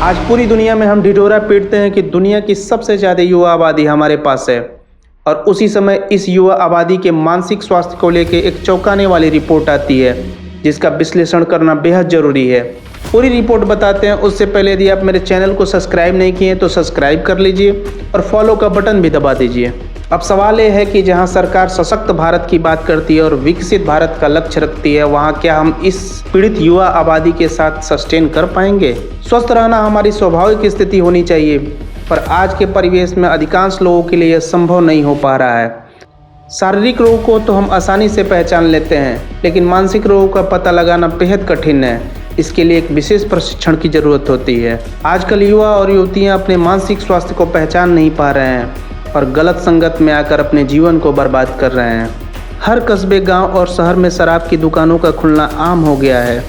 आज पूरी दुनिया में हम ढिढोरा पीटते हैं कि दुनिया की सबसे ज़्यादा युवा आबादी हमारे पास है, और उसी समय इस युवा आबादी के मानसिक स्वास्थ्य को लेकर एक चौंकाने वाली रिपोर्ट आती है जिसका विश्लेषण करना बेहद ज़रूरी है। पूरी रिपोर्ट बताते हैं उससे पहले यदि आप मेरे चैनल को सब्सक्राइब नहीं किए तो सब्सक्राइब कर लीजिए और फॉलो का बटन भी दबा दीजिए। अब सवाल ये है कि जहां सरकार सशक्त भारत की बात करती है और विकसित भारत का लक्ष्य रखती है, वहां क्या हम इस पीड़ित युवा आबादी के साथ सस्टेन कर पाएंगे? स्वस्थ रहना हमारी स्वाभाविक स्थिति होनी चाहिए, पर आज के परिवेश में अधिकांश लोगों के लिए यह संभव नहीं हो पा रहा है। शारीरिक रोगों को तो हम आसानी से पहचान लेते हैं, लेकिन मानसिक रोगों का पता लगाना बेहद कठिन है। इसके लिए एक विशेष प्रशिक्षण की जरूरत होती है। आजकल युवा और युवतियां अपने मानसिक स्वास्थ्य को पहचान नहीं पा रहे हैं और गलत संगत में आकर अपने जीवन को बर्बाद कर रहे हैं। हर कस्बे, गांव और शहर में शराब की दुकानों का खुलना आम हो गया है।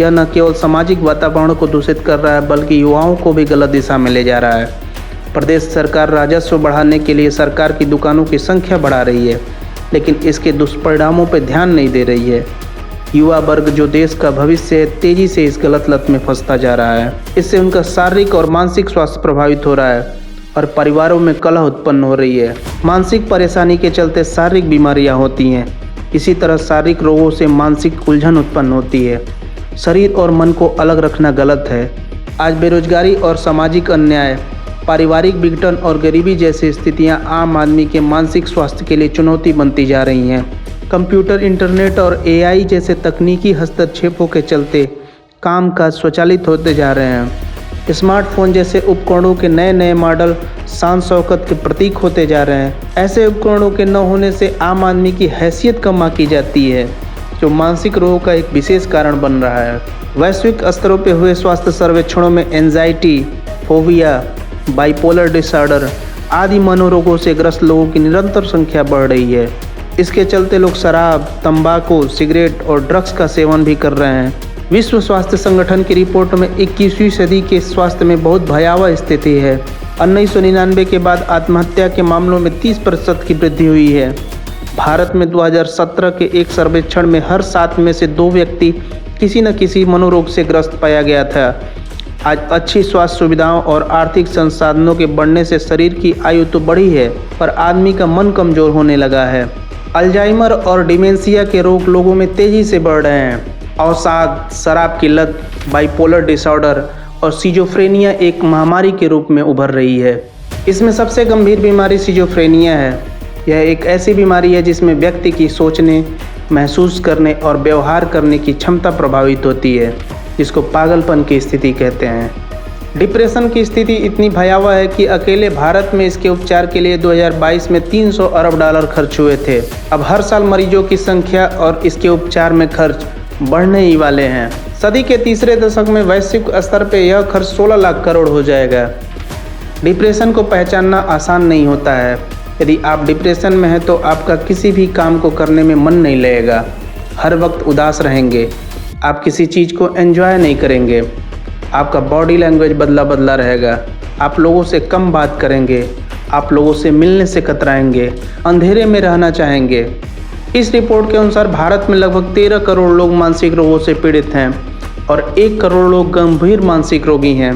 यह न केवल सामाजिक वातावरण को दूषित कर रहा है, बल्कि युवाओं को भी गलत दिशा में ले जा रहा है। प्रदेश सरकार राजस्व बढ़ाने के लिए सरकार की दुकानों की संख्या बढ़ा रही है, लेकिन इसके दुष्परिणामों पर ध्यान नहीं दे रही है। युवा वर्ग, जो देश का भविष्य है, तेजी से इस गलत लत में फंसता जा रहा है। इससे उनका शारीरिक और मानसिक स्वास्थ्य प्रभावित हो रहा है और परिवारों में कलह उत्पन्न हो रही है। मानसिक परेशानी के चलते शारीरिक बीमारियां होती हैं। इसी तरह शारीरिक रोगों से मानसिक उलझन उत्पन्न होती है। शरीर और मन को अलग रखना गलत है। आज बेरोजगारी और सामाजिक अन्याय, पारिवारिक विघटन और गरीबी जैसी स्थितियां आम आदमी के मानसिक स्वास्थ्य के लिए चुनौती बनती जा रही हैं। कंप्यूटर, इंटरनेट और एआई जैसे तकनीकी हस्तक्षेपों के चलते कामकाज स्वचालित होते जा रहे हैं। स्मार्टफोन जैसे उपकरणों के नए नए मॉडल शान शौकत के प्रतीक होते जा रहे हैं। ऐसे उपकरणों के न होने से आम आदमी की हैसियत कम आंकी जाती है, जो मानसिक रोगों का एक विशेष कारण बन रहा है। वैश्विक स्तरों पर हुए स्वास्थ्य सर्वेक्षणों में एंजाइटी, फोबिया, बाइपोलर डिसऑर्डर आदि मनोरोगों से ग्रस्त लोगों की निरंतर संख्या बढ़ रही है। इसके चलते लोग शराब, तंबाकू, सिगरेट और ड्रग्स का सेवन भी कर रहे हैं। विश्व स्वास्थ्य संगठन की रिपोर्ट में 21वीं सदी के स्वास्थ्य में बहुत भयावह स्थिति है। 1999 के बाद आत्महत्या के मामलों में 30% की वृद्धि हुई है। भारत में 2017 के एक सर्वेक्षण में हर 7 में से 2 व्यक्ति किसी न किसी मनोरोग से ग्रस्त पाया गया था। आज अच्छी स्वास्थ्य सुविधाओं और आर्थिक संसाधनों के बढ़ने से शरीर की आयु तो बढ़ी है, पर आदमी का मन कमजोर होने लगा है। अल्जाइमर और डिमेंशिया के रोग लोगों में तेजी से बढ़ रहे हैं। अवसाद, शराब की लत, बाइपोलर डिसऑर्डर और सिजोफ्रेनिया एक महामारी के रूप में उभर रही है। इसमें सबसे गंभीर बीमारी सिजोफ्रेनिया है। यह एक ऐसी बीमारी है जिसमें व्यक्ति की सोचने, महसूस करने और व्यवहार करने की क्षमता प्रभावित होती है, जिसको पागलपन की स्थिति कहते हैं। डिप्रेशन की स्थिति इतनी भयावह है कि अकेले भारत में इसके उपचार के लिए 2022 में $300 अरब खर्च हुए थे। अब हर साल मरीजों की संख्या और इसके उपचार में खर्च बढ़ने ही वाले हैं। सदी के तीसरे दशक में वैश्विक स्तर पर यह खर्च 16 लाख करोड़ हो जाएगा। डिप्रेशन को पहचानना आसान नहीं होता है। यदि आप डिप्रेशन में हैं तो आपका किसी भी काम को करने में मन नहीं लगेगा, हर वक्त उदास रहेंगे, आप किसी चीज़ को एंजॉय नहीं करेंगे, आपका बॉडी लैंग्वेज बदला रहेगा, आप लोगों से कम बात करेंगे, आप लोगों से मिलने से कतराएंगे, अंधेरे में रहना चाहेंगे। इस रिपोर्ट के अनुसार भारत में लगभग 13 करोड़ लोग मानसिक रोगों से पीड़ित हैं और 1 करोड़ लोग गंभीर मानसिक रोगी हैं।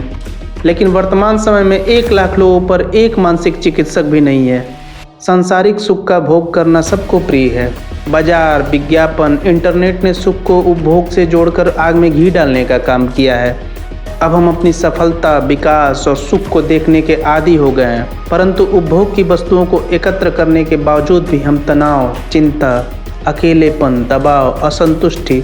लेकिन वर्तमान समय में 1 लाख लोगों पर एक मानसिक चिकित्सक भी नहीं है। सांसारिक सुख का भोग करना सबको प्रिय है। बाजार, विज्ञापन, इंटरनेट ने सुख को उपभोग से जोड़कर आग में घी डालने का काम किया है। अब हम अपनी सफलता, विकास और सुख को देखने के आदी हो गए हैं, परंतु उपभोग की वस्तुओं को एकत्र करने के बावजूद भी हम तनाव, चिंता, अकेलेपन, दबाव, असंतुष्टि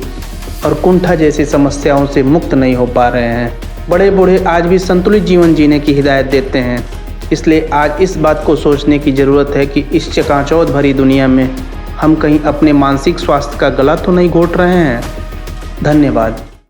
और कुंठा जैसी समस्याओं से मुक्त नहीं हो पा रहे हैं। बड़े बूढ़े आज भी संतुलित जीवन जीने की हिदायत देते हैं। इसलिए आज इस बात को सोचने की ज़रूरत है कि इस चकाचौंध भरी दुनिया में हम कहीं अपने मानसिक स्वास्थ्य का गला तो नहीं घोट रहे हैं। धन्यवाद।